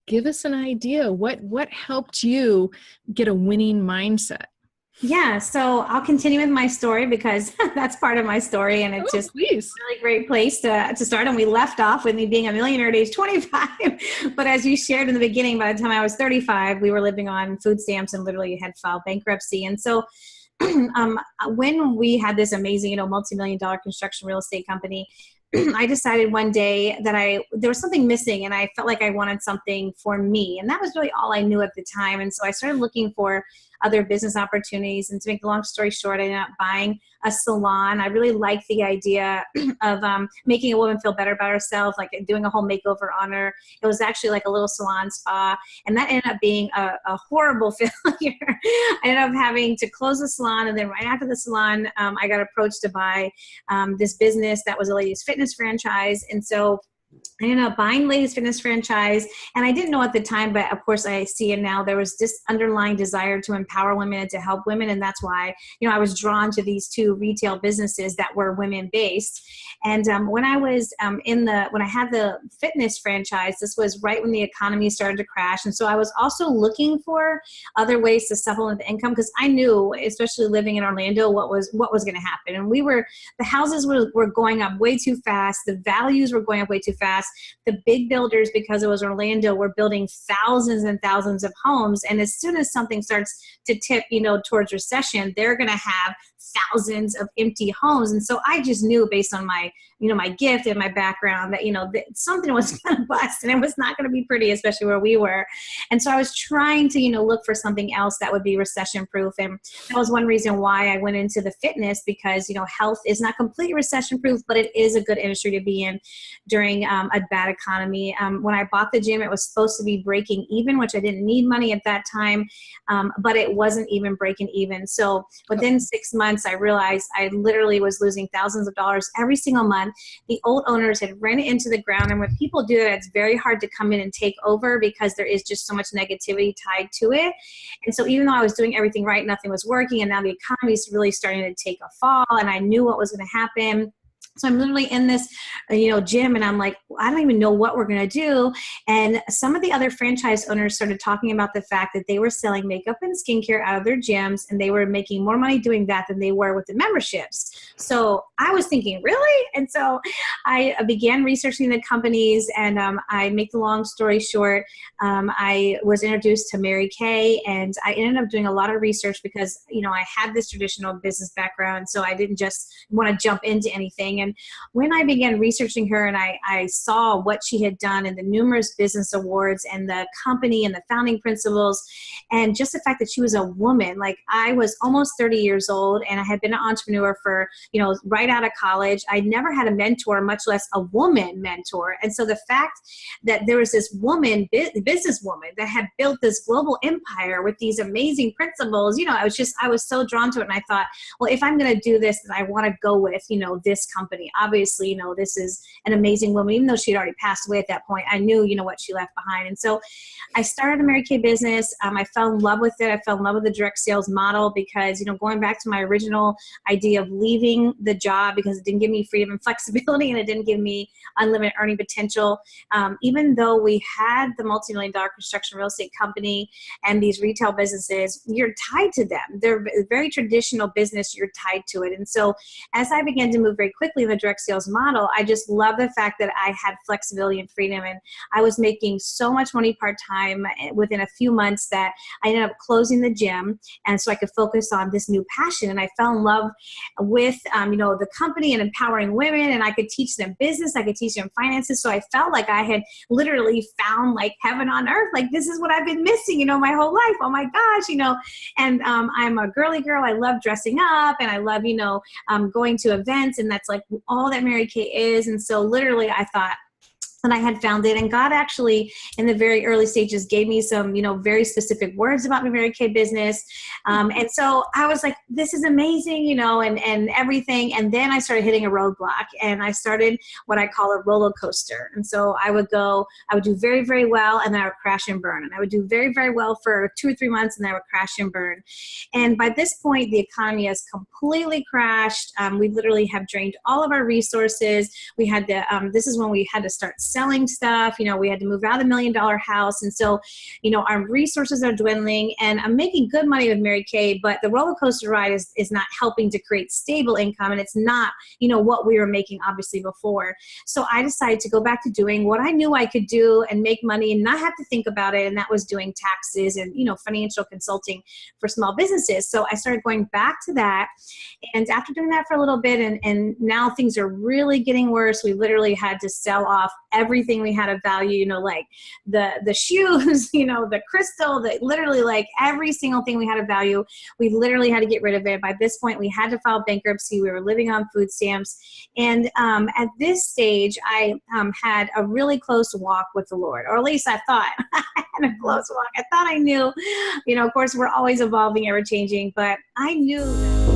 give us an idea. What helped you get a winning mindset? Yeah, so I'll continue with my story because that's part of my story, and it's Oh, just please. a really great place to start. And we left off with me being a millionaire at age 25. But as you shared in the beginning, by the time I was 35, we were living on food stamps and literally had filed bankruptcy. And so when we had this amazing, multi-million dollar construction real estate company, I decided one day that there was something missing, and I felt like I wanted something for me. And that was really all I knew at the time. And so I started looking for other business opportunities. And to make the long story short, I ended up buying a salon. I really liked the idea of making a woman feel better about herself, like doing a whole makeover on her. It was actually like a little salon spa. And that ended up being a horrible failure. I ended up having to close the salon. And then right after the salon, I got approached to buy this business that was a ladies fitness franchise. And so I ended up buying Ladies Fitness franchise, and I didn't know at the time, but of course I see it now. There was this underlying desire to empower women and to help women, and that's why I was drawn to these two retail businesses that were women based. And when I was when I had the fitness franchise, this was right when the economy started to crash, and so I was also looking for other ways to supplement the income because I knew, especially living in Orlando, what was going to happen. And the houses were going up way too fast, the values were going up way too fast. The big builders, because it was Orlando, were building thousands and thousands of homes. And as soon as something starts to tip, towards recession, they're going to have thousands of empty homes. And so I just knew based on my, my gift and my background that, that something was going to bust and it was not going to be pretty, especially where we were. And so I was trying to, look for something else that would be recession proof. And that was one reason why I went into the fitness because, health is not completely recession proof, but it is a good industry to be in during a bad economy. When I bought the gym, it was supposed to be breaking even, which I didn't need money at that time, but it wasn't even breaking even. So within 6 months, I realized I literally was losing thousands of dollars every single month. The old owners had ran it into the ground. And when people do that, it's very hard to come in and take over because there is just so much negativity tied to it. And so even though I was doing everything right, nothing was working. And now the economy is really starting to take a fall. And I knew what was going to happen. So I'm literally in this, gym, and I'm like, I don't even know what we're going to do. And some of the other franchise owners started talking about the fact that they were selling makeup and skincare out of their gyms, and they were making more money doing that than they were with the memberships. So I was thinking, really? And so I began researching the companies, and I make the long story short, I was introduced to Mary Kay, and I ended up doing a lot of research because, I had this traditional business background, so I didn't just want to jump into anything. And when I began researching her and I saw what she had done and the numerous business awards and the company and the founding principles, and just the fact that she was a woman, like I was almost 30 years old and I had been an entrepreneur for, right out of college. I never had a mentor, much less a woman mentor. And so the fact that there was this woman, businesswoman that had built this global empire with these amazing principles, I was so drawn to it. And I thought, well, if I'm going to do this, then I want to go with, this company. Obviously, this is an amazing woman, even though she'd already passed away at that point. I knew, what she left behind. And so I started a Mary Kay business. I fell in love with it. I fell in love with the direct sales model because, going back to my original idea of leaving the job because it didn't give me freedom and flexibility and it didn't give me unlimited earning potential. Even though we had the multi-million dollar construction real estate company and these retail businesses, you're tied to them. They're very traditional business. You're tied to it. And so as I began to move very quickly in the direct sales model, I just love the fact that I had flexibility and freedom. And I was making so much money part-time within a few months that I ended up closing the gym. And so I could focus on this new passion. And I fell in love with, the company and empowering women. And I could teach them business. I could teach them finances. So I felt like I had literally found like heaven on earth. Like, this is what I've been missing, my whole life. Oh my gosh, and I'm a girly girl. I love dressing up and I love, going to events, and that's like all that Mary Kay is. And so literally I thought, and I had found it. And God actually, in the very early stages, gave me some, very specific words about my Mary Kay business. And so I was like, this is amazing, and everything. And then I started hitting a roadblock, and I started what I call a roller coaster. And so I would do very, very well, and then I would crash and burn. And I would do very, very well for 2 or 3 months, and then I would crash and burn. And by this point, the economy has completely crashed. We literally have drained all of our resources. We had to, this is when we had to start selling stuff. You know, we had to move out of the $1 million house. And so, you know, our resources are dwindling, and I'm making good money with Mary Kay, but the roller coaster ride is not helping to create stable income. And it's not, you know, what we were making obviously before. So I decided to go back to doing what I knew I could do and make money and not have to think about it. And that was doing taxes and, you know, financial consulting for small businesses. So I started going back to that. And after doing that for a little bit, and now things are really getting worse. We literally had to sell off everything we had of value, you know, like the shoes, you know, the crystal, literally like every single thing we had of value. We literally had to get rid of it. By this point, we had to file bankruptcy. We were living on food stamps. And at this stage, I had a really close walk with the Lord, or at least I thought I had a close walk. I thought I knew, you know, of course, we're always evolving, ever changing, but I knew that